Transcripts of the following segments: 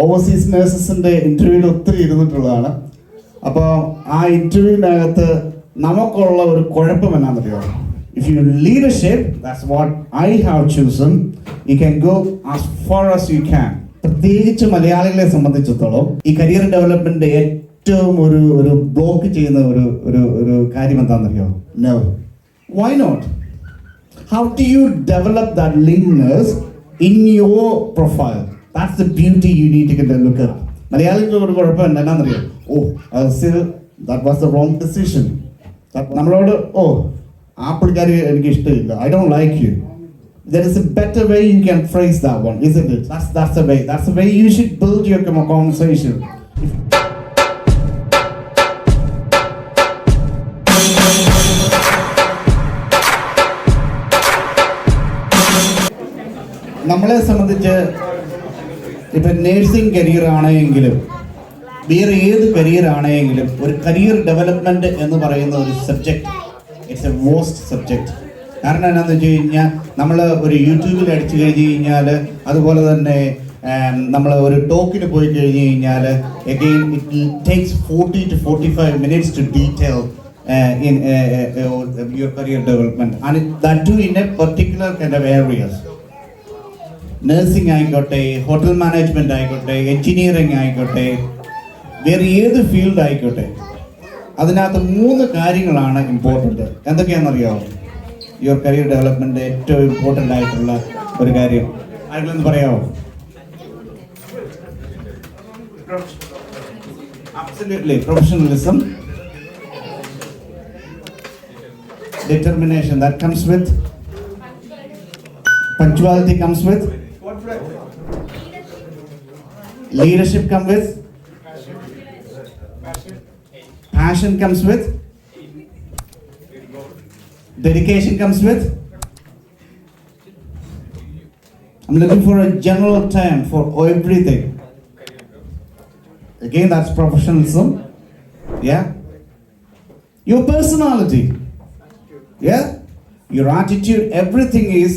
Overseas നേഴ്സസിൻ്റെ ഇൻ്റർവ്യൂവിൽ ഒത്തിരി ഇരുന്നിട്ടുള്ളതാണ്. അപ്പോൾ ആ ഇൻ്റർവ്യൂവിനകത്ത് നമുക്കുള്ള ഒരു കുഴപ്പം എന്നാണെന്നറിയോ? If you leadership, that's what I have chosen. You can go as far as you can. പ്രത്യേകിച്ച് മലയാളികളെ സംബന്ധിച്ചിടത്തോളം ഈ കരിയർ ഡെവലപ്മെന്റ് ഏറ്റവും ഒരു ബ്ലോക്ക് ചെയ്യുന്ന ഒരു കാര്യം എന്താണെന്നറിയോ? No. Why not? How do you develop that linkness in your profile? That's the beauty you need to get a look at. മലയാളികളുടെ ഒരു കുഴപ്പം എന്താണെന്നറിയോ? That was the wrong decision. നമ്മളോട് ആ പുള്ളിക്കാരി എനിക്ക് ഇഷ്ടമില്ല, I don't like you. There is a better way you can phrase that one, isn't it? That's the way. That's the way you should build your conversation. നമ്മളെ സംബന്ധിച്ച് ഇപ്പം nursing career ആണെങ്കിലും വേറെ ഏത് കരിയർ ആണെങ്കിലും ഒരു കരിയർ ഡെവലപ്മെൻറ്റ് എന്ന് പറയുന്ന ഒരു subject it's A waste subject. കാരണം എന്താണെന്ന് വെച്ച് കഴിഞ്ഞാൽ നമ്മൾ ഒരു യൂട്യൂബിൽ അടിച്ചു കഴിഞ്ഞ് കഴിഞ്ഞാൽ, അതുപോലെ തന്നെ നമ്മൾ ഒരു ടോക്കിന് പോയി കഴിഞ്ഞ് കഴിഞ്ഞാൽ again it takes 40 to 45 minutes to detail in your career development, and that too in a particular kind of areas. Nursing ആയിക്കോട്ടെ, ഹോട്ടൽ മാനേജ്മെൻറ്റ് ആയിക്കോട്ടെ, എൻജിനീയറിംഗ് ആയിക്കോട്ടെ, വേറെ ഏത് ഫീൽഡ് ആയിക്കോട്ടെ, അതിനകത്ത് 3 കാര്യങ്ങളാണ് ഇമ്പോർട്ടൻറ്റ്. എന്തൊക്കെയാണെന്നറിയാമോ? യുവർ കരിയർ ഡെവലപ്മെൻറ്റ് ഏറ്റവും ഇമ്പോർട്ടൻ്റ് ആയിട്ടുള്ള ഒരു കാര്യം ആരെങ്കിലും പറയാമോ? Absolutely. Professionalism, determination that comes with, punctuality comes with, leadership comes with, passion comes with, dedication comes with. I'm looking for a general term for everything. Again, that's professionalism. Yeah. Your personality. Yeah. Your attitude, everything is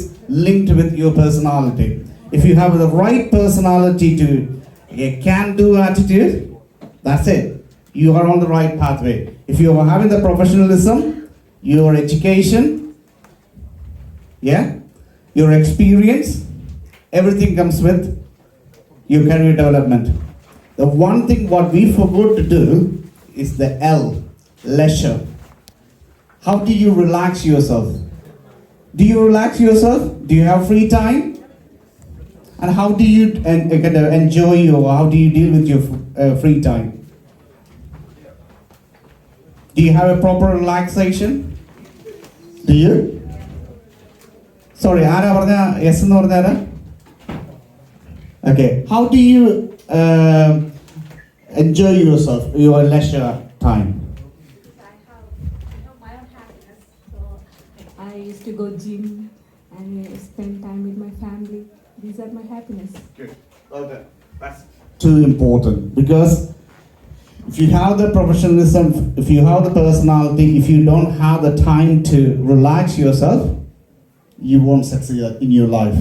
linked with your personality. If you have the right personality to a can-do attitude, that's it. You are on the right pathway. If you are having the professionalism, your education, yeah, your experience, everything comes with your career development. The one thing what we forgot to do is the L, leisure. How do you relax yourself? Do you relax yourself? Do you have free time? And how do you enjoy your, how do you deal with your free time? Do you have a proper relaxation? Do you? Sorry, ആരാ പറഞ്ഞ yes എന്ന് പറഞ്ഞാരാ? Okay, how do you enjoy yourself, your leisure time? I have my own happiness, so I used to go gym and spend time with my family. These are my happiness. Good. Well done. That's too important, because if you have the professionalism, if you have the personality, if you don't have the time to relax yourself, you won't succeed in your life.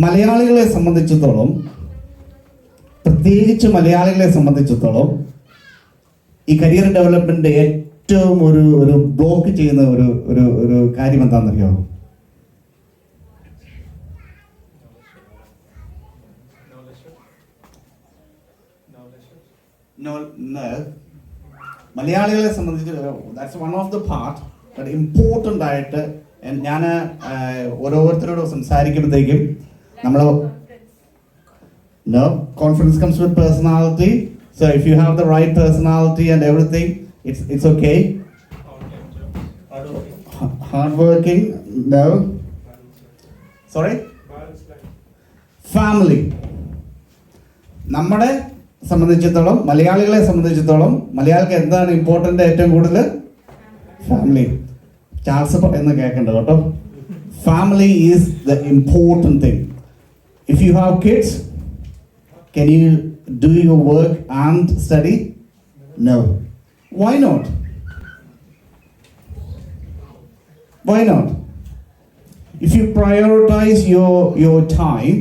മലയാളികളെ സംബന്ധിച്ചിടത്തോളം, പ്രത്യേകിച്ച് മലയാളികളെ സംബന്ധിച്ചിടത്തോളം ഈ career development ഏറ്റവും ഒരു block ചെയ്യുന്ന ഒരു കാര്യം എന്താണെന്നറിയോ? മലയാളികളെ സംബന്ധിച്ച് that's one of the part but important ആയിട്ട് ഞാൻ ഓരോരുത്തരോട് സംസാരിക്കുമ്പോഴത്തേക്കും നമ്മൾ no, confidence comes with personality. So if you have the right personality and everything, it's okay. Hardworking, no. Sorry? Family. നമ്മുടെ സംബന്ധിച്ചിടത്തോളം, മലയാളികളെ സംബന്ധിച്ചിടത്തോളം, മലയാളിക്ക് എന്താണ് ഇമ്പോർട്ടൻ്റ് ഏറ്റവും കൂടുതൽ? ഫാമിലി. ചാൾസ് എന്ന് കേൾക്കണ്ട കേട്ടോ. Family is the important thing. If you have kids, can you do your work and study? No. Why not? Why not? If you prioritize your time,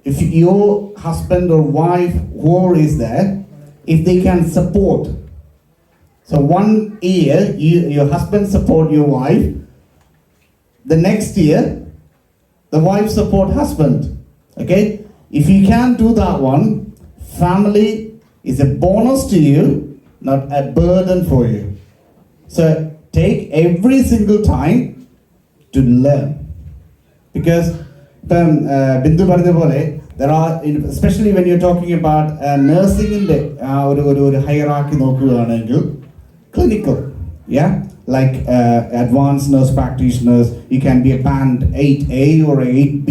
if your husband or wife, whoever is there, if they can support. So 1 year, your husband support your wife. The next year, the wife support husband. Okay? If you can do that one, family is a bonus to you, not a burden for you. So take every single time to learn. Because Bindu പറഞ്ഞ പോലെ there are, especially when you're talking about nursing in the hierarchy നോക്കുകയാണെങ്കിൽ clinical, yeah, like advanced nurse practitioners, you can be a band 8A or 8B,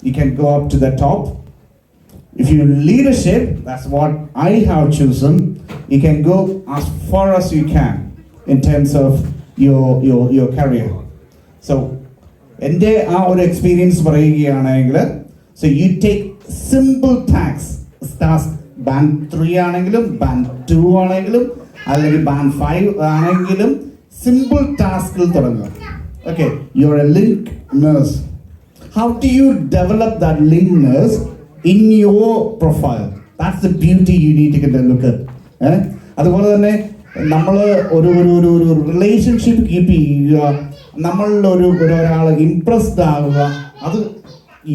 you can go up to the top. If you leadership, that's what I have chosen, you can go as far as you can in terms of your career. So എൻ്റെ ആ ഒരു experience പറയുകയാണെങ്കിൽ, so you take simple tasks, band 3 ആണെങ്കിലും band 2 ആണെങ്കിലും അല്ലെങ്കിൽ band 5 ആണെങ്കിലും simple taskൽ തുടങ്ങുക. Okay, you're a link nurse. How do you develop that link nurse in your profile? That's the beauty you need to look at. അതുപോലെ തന്നെ നമ്മൾ ഒരു relationship keep ചെയ്യുക, നമ്മളിൽ ഒരാൾ ഇംപ്രസ്ഡ് ആവുക, അത്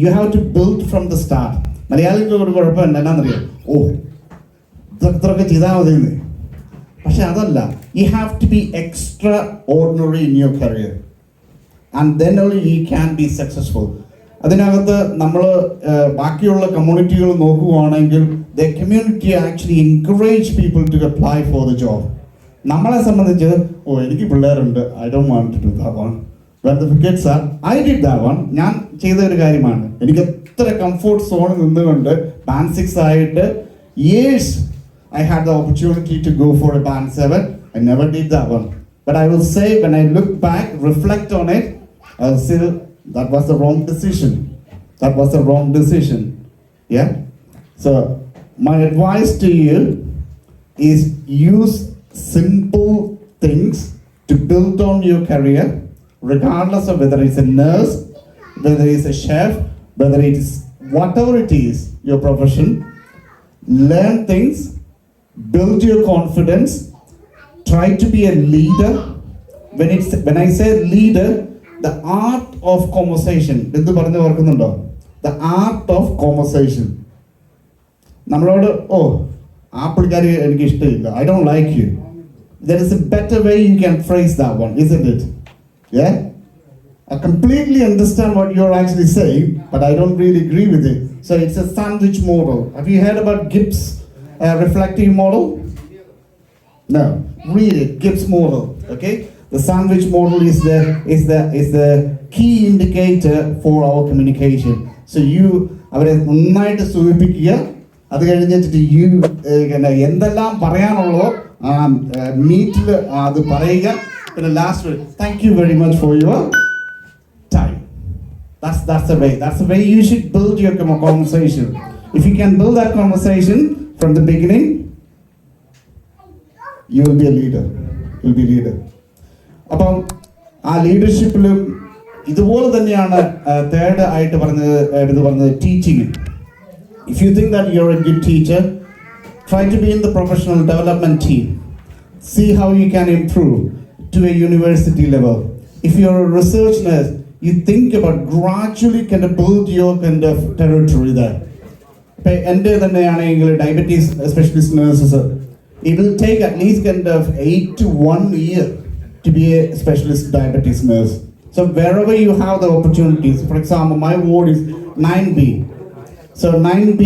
you have to build from the start. മലയാളിക്ക് ഒരു കുഴപ്പമുണ്ട്, എന്നാന്നറിയാം, ഓ ഇത്രയൊക്കെ ചെയ്താൽ മതിയെന്ന്. പക്ഷെ അതല്ല, you have to be extra ordinary in your career and then only you can be successful. അതിനകത്ത് നമ്മൾ ബാക്കിയുള്ള കമ്മ്യൂണിറ്റികൾ നോക്കുകയാണെങ്കിൽ the community actually encourage people to apply for the job. നമ്മളെ സംബന്ധിച്ച്, ഓ എനിക്ക് പിള്ളേരുണ്ട്, I don't want to do that one. When the kids are, I did that one. ഞാൻ ചെയ്ത ഒരു കാര്യമാണ്. എനിക്ക് എത്ര കംഫോർട്ട് സോണിൽ നിന്നുകൊണ്ട് ബാൻഡ് 6 ആയിട്ട് years I had the opportunity to go for a band 7. I never did that one. But I will say, when I look back, reflect on it, I'll say that was the wrong decision. That was the wrong decision. Yeah? So, my advice to you is use simple things to build on your career, regardless of whether it's a nurse, whether it's a chef, whether it is whatever it is, your profession. Learn things, build your confidence, try to be a leader. When I say leader, the art of conversation, എന്ത് പറഞ്ഞു ഓർക്കുന്നുണ്ടോ? The art of conversation. നമ്മളോട്, ഓ ആ പുള്ളിക്കാരി എനിക്ക് ഇഷ്ടമില്ല, I don't like you. There is a better way you can phrase that one, isn't it? Yeah? I completely understand what you're actually saying, but I don't really agree with it. So it's a sandwich model. Have you heard about Gibbs reflective model? No. Read it, Gibbs model. Okay? The sandwich model is the key indicator for our communication. So you അവരെ നന്നായിട്ട് സൂചിപ്പിക്കുക, അത് കഴിഞ്ഞിട്ട് U എന്തെല്ലാം പറയാനുള്ളതോ മീറ്റിൽ അത് പറയുക. പിന്നെ last, thank you very much for your time. That's the way. That's the way you should build your conversation. If you can build that conversation from the beginning, you will be a leader. You'll be a leader. അപ്പം ആ ലീഡർഷിപ്പിലും ഇതുപോലെ തന്നെയാണ് third ആയിട്ട് പറഞ്ഞത് teaching. If you think that you're a good teacher, try to be in the professional development team. See how you can improve to a university level. If you're a research nurse, you think about gradually kind of build your kind of territory there. എൻ്റെ തന്നെയാണെങ്കിൽ diabetes specialist nurses, it will take at least kind of 8 to 1 year to be a specialist diabetes nurse. So wherever you have the opportunities, for example, my ward is 9B. So 9B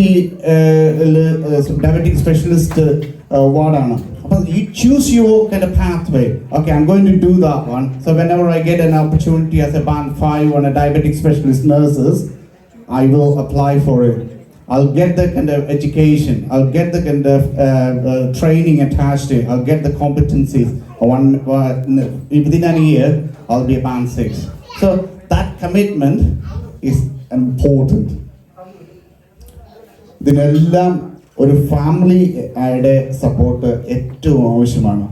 diabetic specialist ward ആണ്. അപ്പോൾ you choose your kind of pathway. Okay, I'm going to do that one. So whenever I get an opportunity as a band 5 on a diabetic specialist nurses, I will apply for it. I'll get the kind of education, I'll get the kind of training attached to it, I'll get the competencies. Within a year, I'll be a band 6. So that commitment is important. ഇതിനെല്ലാം ഒരു ഫാമിലിയുടെ support ഏറ്റവും ആവശ്യമാണ്.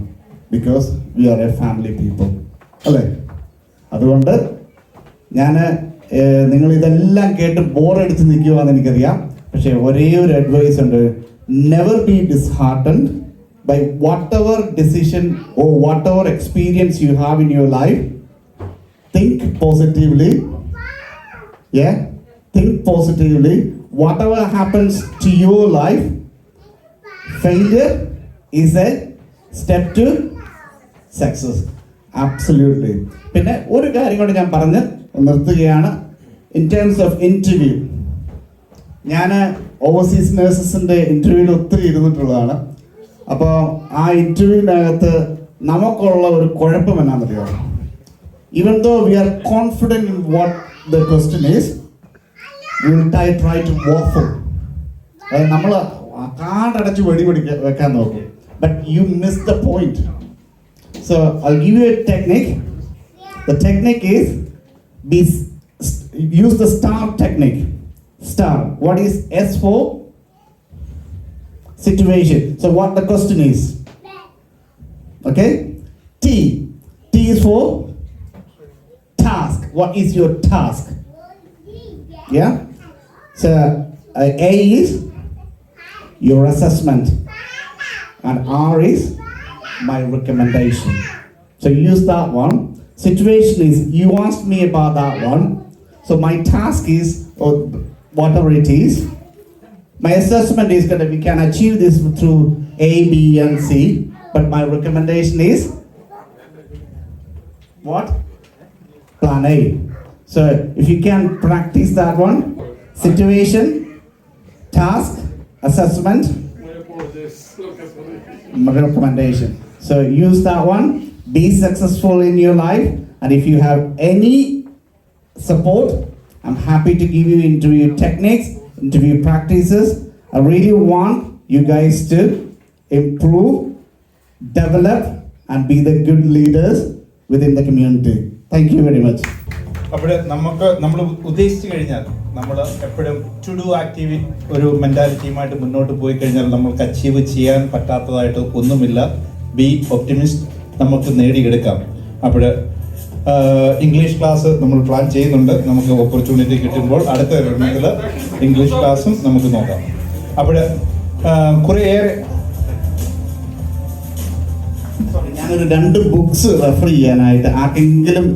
Because we are a family people, അല്ലേ? അതുകൊണ്ട് ഞാൻ നിങ്ങൾ ഇതെല്ലാം കേട്ട് ബോറടിച്ച് നിൽക്കുവാന്ന് എനിക്കറിയാം. പക്ഷേ ഒരേ ഒരു അഡ്വൈസ് ഉണ്ട്, never be disheartened by whatever decision or whatever experience you have in your life. Think positively. Yeah, think positively. Whatever happens to your life, failure is a step to success. Absolutely. പിന്നെ ഒരു കാര്യം കൂടി ഞാൻ പറഞ്ഞ് നിർത്തുകയാണ്. In terms of interview, ഞാൻ overseas നേഴ്സസിൻ്റെ ഇൻ്റർവ്യൂവിൽ ഒത്തിരി ഇരുന്നിട്ടുള്ളതാണ്. അപ്പോൾ ആ ഇൻ്റർവ്യൂവിനകത്ത് നമുക്കുള്ള ഒരു കുഴപ്പം എന്നാണെന്നറിയോ, even though we are confident in what the question is, we will try to waffle. അതായത് നമ്മൾ കാടടച്ച് വെക്കാൻ നോക്കും, but you miss the point. So I give you a technique. The technique is use the star technique. Star. What is S for? Situation. So what the question is? Okay. T is for task. What is your task? Yeah. So A is your assessment, and R is my recommendation. So use that one. Situation is you asked me about that one. So my task is, or whatever it is, my assessment is that we can achieve this through A, B, and C. But my recommendation is what? Plan A. So if you can practice that one, situation, task, assessment, my recommendation. So use that one. Be successful in your life. And if you have any support, I'm happy to give you interview techniques, interview practices. I really want you guys to improve, develop, and be the good leaders within the community. Thank you very much. അപ്പോൾ നമ്മൾ ഉദ്ദേശിച്ചു കഴിഞ്ഞാൽ നമ്മൾ എപ്പോഴും to do active ഒരു മെൻറ്റാലിറ്റിയുമായിട്ട് മുന്നോട്ട് പോയി കഴിഞ്ഞാൽ നമ്മൾക്ക് അച്ചീവ് ചെയ്യാൻ പറ്റാത്തതായിട്ട് ഒന്നുമില്ല. ബി ഒപ്റ്റിമിസ്റ്റ്, നമുക്ക് നേടിയെടുക്കാം. അപ്പോൾ ഇംഗ്ലീഷ് ക്ലാസ് നമ്മൾ പ്ലാൻ ചെയ്യുന്നുണ്ട്. നമുക്ക് ഓപ്പർച്യൂണിറ്റി കിട്ടുമ്പോൾ അടുത്ത ഇടങ്ങളിൽ ഇംഗ്ലീഷ് ക്ലാസ്സും നമുക്ക് നോക്കാം. അപ്പോൾ കുറേയേറെ ഞാനൊരു 2 ബുക്സ് റെഫർ ചെയ്യാനായിട്ട് ആർക്കെങ്കിലും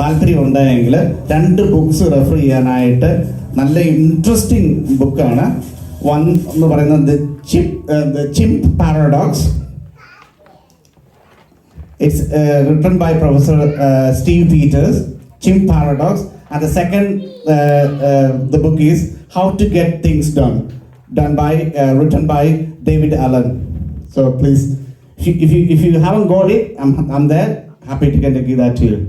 താല്പര്യം ഉണ്ടായെങ്കിൽ 2 ബുക്സ് റെഫർ ചെയ്യാനായിട്ട് നല്ല ഇൻട്രസ്റ്റിംഗ് ബുക്കാണ്. വൺ എന്ന് പറയുന്നത് the chimp paradox. It's written by Professor Steve Peters, Chimp Paradox. And the second, the book is How to Get Things Done, written by David Allen. So please, if you haven't got it, I'm there, happy to give that to you.